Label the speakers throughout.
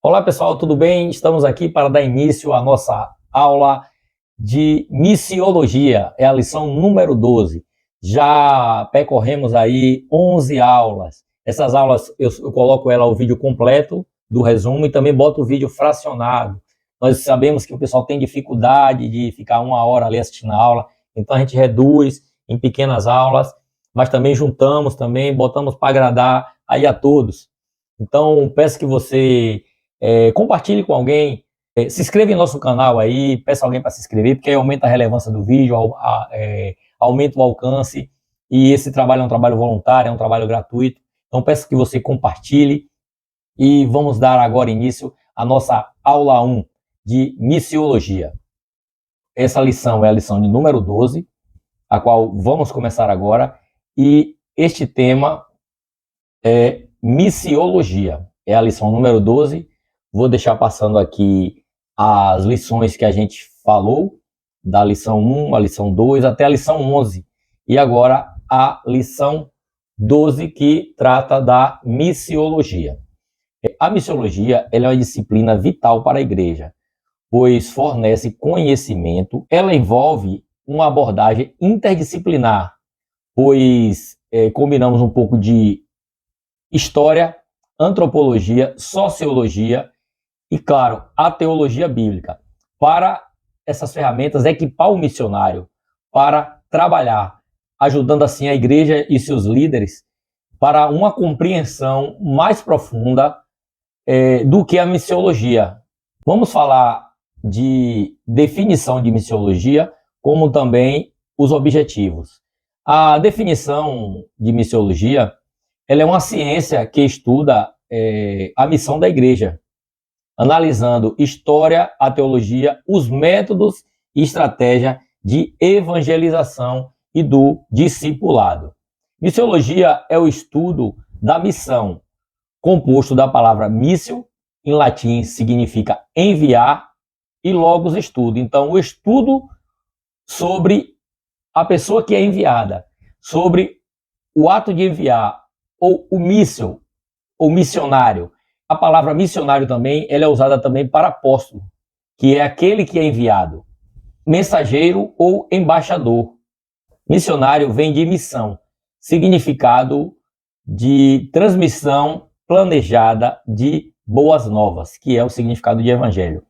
Speaker 1: Olá pessoal, tudo bem? Estamos aqui para dar início à nossa aula de missiologia, é a lição número 12. Já percorremos aí 11 aulas. Essas aulas eu coloco ela o vídeo completo do resumo e também boto o vídeo fracionado. Nós sabemos que o pessoal tem dificuldade de ficar uma hora ali assistindo a aula, então a gente reduz em pequenas aulas, mas também juntamos, também botamos para agradar aí a todos. Então peço que você compartilhe com alguém, se inscreva em nosso canal aí, peça alguém para se inscrever, porque aí aumenta a relevância do vídeo, aumenta o alcance, e esse trabalho é um trabalho voluntário, é um trabalho gratuito, então peço que você compartilhe, e vamos dar agora início à nossa aula 1 de missiologia. Essa lição é a lição de número 12, a qual vamos começar agora, e este tema é missiologia, é a lição número 12. Vou deixar passando aqui as lições que a gente falou, da lição 1, a lição 2, até a lição 11. E agora a lição 12, que trata da missiologia. A missiologia ela é uma disciplina vital para a igreja, pois fornece conhecimento, ela envolve uma abordagem interdisciplinar, pois combinamos um pouco de história, antropologia, sociologia e, claro, a teologia bíblica. Para essas ferramentas, equipar o missionário para trabalhar, ajudando assim a igreja e seus líderes para uma compreensão mais profunda do que a missiologia. Vamos falar de definição de missiologia, como também os objetivos. A definição de missiologia ela é uma ciência que estuda a missão da igreja, analisando história, a teologia, os métodos e estratégia de evangelização e do discipulado. Missiologia é o estudo da missão, composto da palavra missio, em latim significa enviar, e logos estudo. Então, o estudo sobre a pessoa que é enviada, sobre o ato de enviar, ou o míssil, ou missionário. A palavra missionário também ela é usada também para apóstolo, que é aquele que é enviado. Mensageiro ou embaixador. Missionário vem de missão, significado de transmissão planejada de boas novas, que é o significado de evangelho.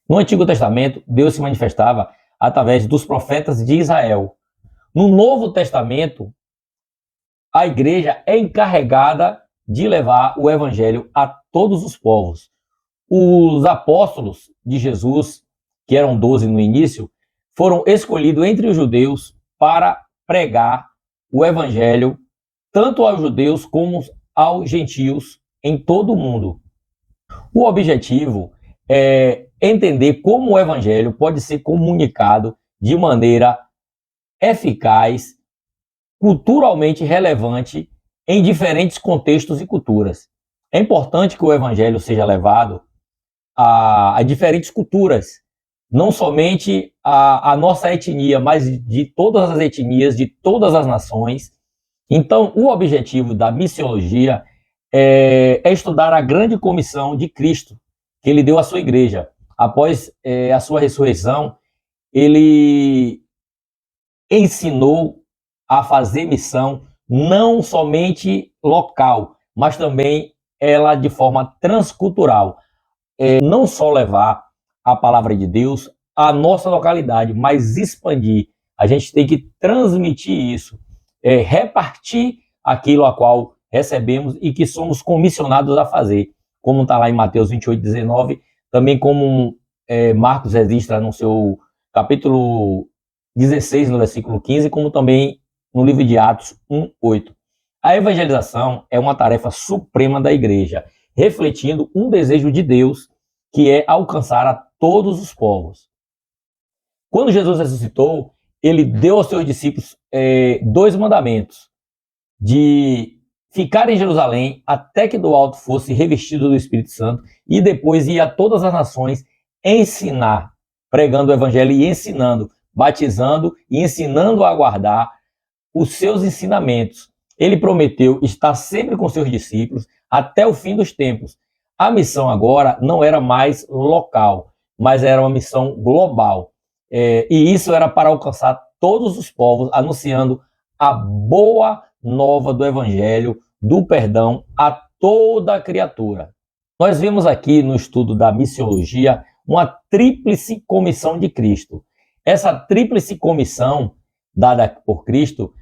Speaker 1: No Antigo Testamento, Deus se manifestava através dos profetas de Israel. No Novo Testamento, a igreja é encarregada de levar o evangelho a todos os povos. Os apóstolos de Jesus, que eram 12 no início, foram escolhidos entre os judeus para pregar o evangelho tanto aos judeus como aos gentios em todo o mundo. O objetivo é entender como o evangelho pode ser comunicado de maneira eficaz, culturalmente relevante em diferentes contextos e culturas. É importante que o evangelho seja levado a diferentes culturas, não somente a nossa etnia, mas de todas as etnias, de todas as nações. Então, o objetivo da missiologia é estudar a grande comissão de Cristo, que ele deu à sua igreja. Após a sua ressurreição, ele ensinou a fazer missão não somente local, mas também ela de forma transcultural. Não só levar a palavra de Deus à nossa localidade, mas expandir. A gente tem que transmitir isso, repartir aquilo a qual recebemos e que somos comissionados a fazer, como está lá em Mateus 28:19, também como Marcos registra no seu capítulo 16, no versículo 15, como também no livro de Atos 1:8. A evangelização é uma tarefa suprema da igreja, refletindo um desejo de Deus, que é alcançar a todos os povos. Quando Jesus ressuscitou, ele deu aos seus discípulos 2 mandamentos: de ficar em Jerusalém até que do alto fosse revestido do Espírito Santo, e depois ir a todas as nações ensinar, pregando o evangelho e ensinando, batizando e ensinando a guardar os seus ensinamentos. Ele prometeu estar sempre com seus discípulos até o fim dos tempos. A missão agora não era mais local, mas era uma missão global. E isso era para alcançar todos os povos, anunciando a boa nova do Evangelho, do perdão a toda a criatura. Nós vimos aqui no estudo da missiologia uma tríplice comissão de Cristo. Essa tríplice comissão dada por Cristo,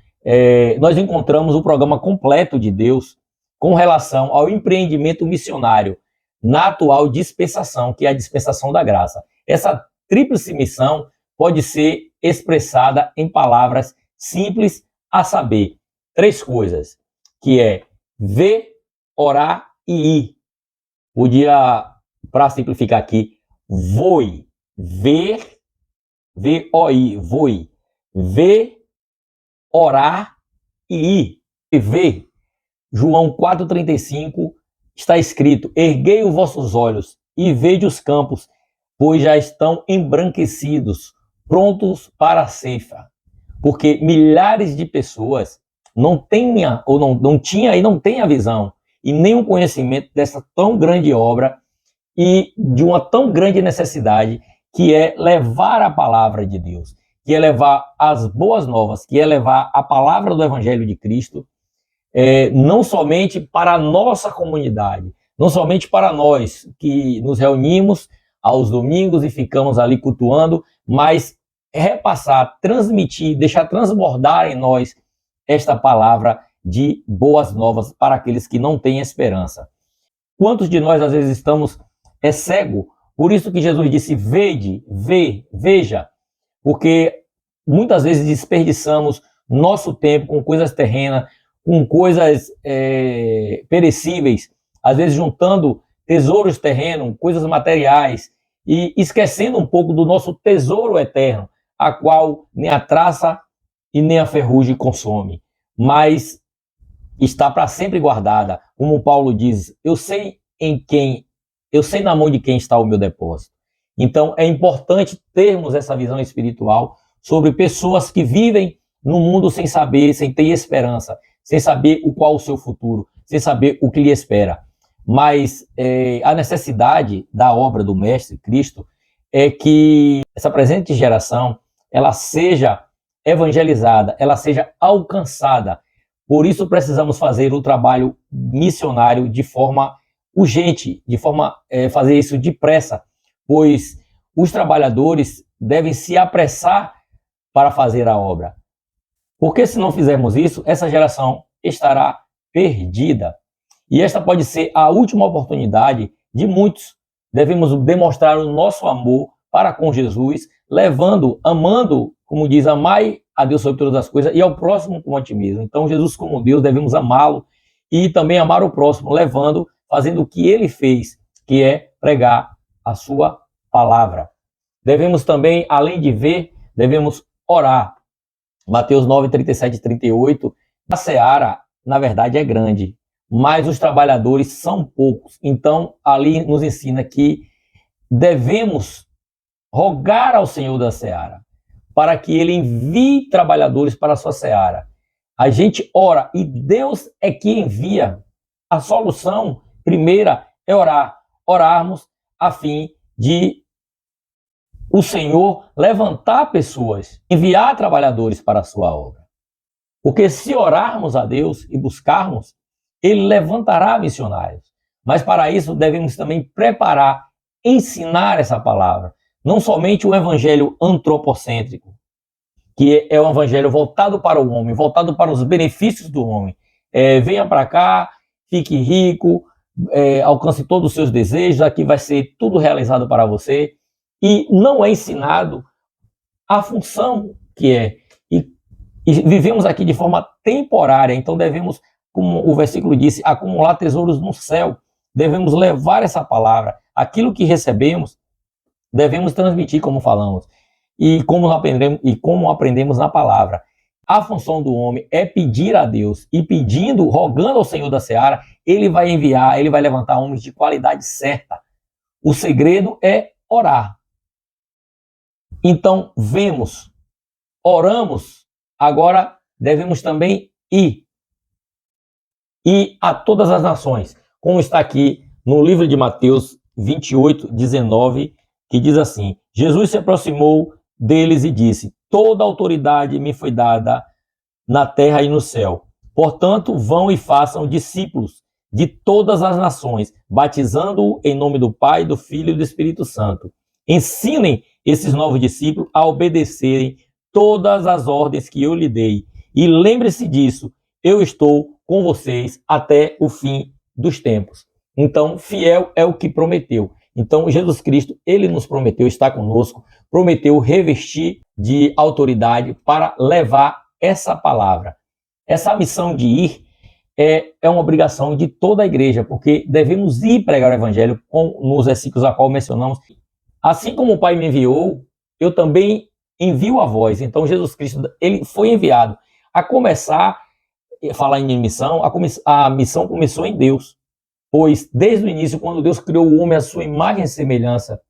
Speaker 1: nós encontramos o programa completo de Deus com relação ao empreendimento missionário na atual dispensação, que é a dispensação da graça. Essa tríplice missão pode ser expressada em palavras simples, a saber, 3 coisas, que é ver, orar e ir. Podia, para simplificar aqui, voe, ver, V-O-I, voe, ver, orar e ir. E ver, João 4,35, está escrito: erguei os vossos olhos e vede os campos, pois já estão embranquecidos, prontos para a ceifa. Porque milhares de pessoas não tinham ou não tinha e não tem a visão e nem o conhecimento dessa tão grande obra e de uma tão grande necessidade, que é levar a palavra de Deus, que é levar as boas novas, que é levar a palavra do Evangelho de Cristo, não somente para a nossa comunidade, não somente para nós que nos reunimos aos domingos e ficamos ali cultuando, mas repassar, transmitir, deixar transbordar em nós esta palavra de boas novas para aqueles que não têm esperança. Quantos de nós às vezes estamos cego? Por isso que Jesus disse: vede, veja, porque muitas vezes desperdiçamos nosso tempo com coisas terrenas, com coisas perecíveis, às vezes juntando tesouros terrenos, coisas materiais, e esquecendo um pouco do nosso tesouro eterno, a qual nem a traça e nem a ferrugem consome, mas está para sempre guardada. Como Paulo diz: eu sei na mão de quem está o meu depósito. Então é importante termos essa visão espiritual sobre pessoas que vivem no mundo sem saber, sem ter esperança, sem saber qual o seu futuro, sem saber o que lhe espera. Mas a necessidade da obra do Mestre Cristo é que essa presente geração ela seja evangelizada, ela seja alcançada. Por isso precisamos fazer o trabalho missionário de forma urgente, de forma fazer isso depressa, pois os trabalhadores devem se apressar para fazer a obra. Porque se não fizermos isso, essa geração estará perdida. E esta pode ser a última oportunidade de muitos. Devemos demonstrar o nosso amor para com Jesus, amando, como diz, amai a Deus sobre todas as coisas e ao próximo como a ti mesmo. Então, Jesus como Deus, devemos amá-lo e também amar o próximo, fazendo o que ele fez, que é pregar a sua palavra. Devemos também, além de ver, devemos orar. Mateus 9, 37 e 38, a seara, na verdade, é grande, mas os trabalhadores são poucos. Então, ali nos ensina que devemos rogar ao Senhor da seara, para que ele envie trabalhadores para a sua seara. A gente ora e Deus é que envia. A solução primeira é orarmos a fim de o Senhor levantar pessoas, enviar trabalhadores para a sua obra. Porque se orarmos a Deus e buscarmos, ele levantará missionários. Mas para isso devemos também preparar, ensinar essa palavra. Não somente o evangelho antropocêntrico, que é um evangelho voltado para o homem, voltado para os benefícios do homem. Venha para cá, fique rico, alcance todos os seus desejos, aqui vai ser tudo realizado para você. E não é ensinado a função que é. E vivemos aqui de forma temporária, então devemos, como o versículo disse, acumular tesouros no céu. Devemos levar essa palavra, aquilo que recebemos, devemos transmitir, como falamos, e como aprendemos na palavra. A função do homem é pedir a Deus, e pedindo, rogando ao Senhor da seara, ele vai enviar, ele vai levantar homens de qualidade certa. O segredo é orar. Então, oramos, agora devemos também ir a todas as nações, como está aqui no livro de Mateus 28:19, que diz assim: Jesus se aproximou deles e disse: toda autoridade me foi dada na terra e no céu. Portanto, vão e façam discípulos de todas as nações, batizando-o em nome do Pai, do Filho e do Espírito Santo. Ensinem esses novos discípulos a obedecerem todas as ordens que eu lhe dei. E lembre-se disso, eu estou com vocês até o fim dos tempos. Então, fiel é o que prometeu. Então, Jesus Cristo, ele nos prometeu estar conosco, prometeu revestir de autoridade para levar essa palavra. Essa missão de ir é uma obrigação de toda a igreja, porque devemos ir pregar o evangelho, nos versículos a qual mencionamos. Assim como o Pai me enviou, eu também envio a vós. Então, Jesus Cristo, ele foi enviado. A começar a falar em missão, a missão começou em Deus. Pois, desde o início, quando Deus criou o homem à sua imagem e semelhança,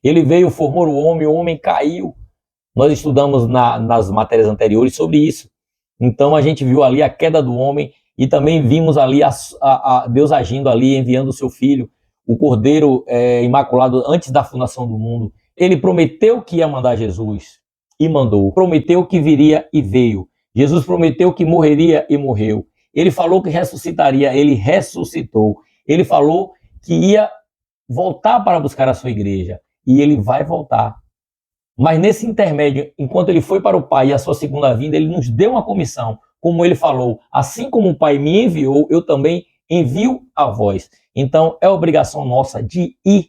Speaker 1: ele veio, formou o homem caiu. Nós estudamos nas matérias anteriores sobre isso. Então, a gente viu ali a queda do homem e também vimos ali Deus agindo ali, enviando o seu filho, o Cordeiro Imaculado, antes da fundação do mundo. Ele prometeu que ia mandar Jesus e mandou. Prometeu que viria e veio. Jesus prometeu que morreria e morreu. Ele falou que ressuscitaria, ele ressuscitou. Ele falou que ia voltar para buscar a sua igreja. E ele vai voltar. Mas nesse intermédio, enquanto ele foi para o Pai e a sua segunda vinda, ele nos deu uma comissão. Como ele falou, assim como o Pai me enviou, eu também envio a vós. Então, é obrigação nossa de ir.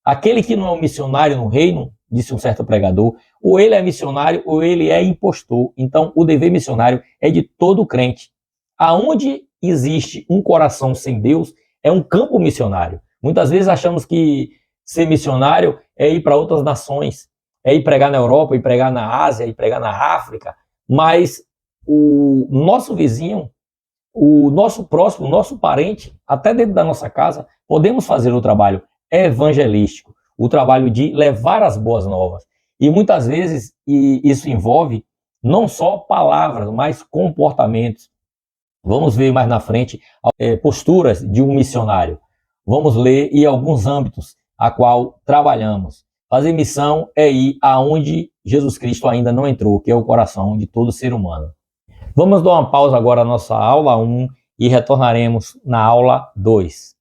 Speaker 1: Aquele que não é um missionário no reino, disse um certo pregador, ou ele é missionário ou ele é impostor. Então, o dever missionário é de todo crente. Aonde existe um coração sem Deus, é um campo missionário. Muitas vezes achamos que ser missionário é ir para outras nações, é ir pregar na Europa, ir pregar na Ásia, ir pregar na África, mas o nosso vizinho, o nosso próximo, o nosso parente, até dentro da nossa casa, podemos fazer o trabalho evangelístico, o trabalho de levar as boas novas. E muitas vezes isso envolve não só palavras, mas comportamentos. Vamos ver mais na frente posturas de um missionário. Vamos ler em alguns âmbitos a qual trabalhamos. Fazer missão é ir aonde Jesus Cristo ainda não entrou, que é o coração de todo ser humano. Vamos dar uma pausa agora na nossa aula 1 e retornaremos na aula 2.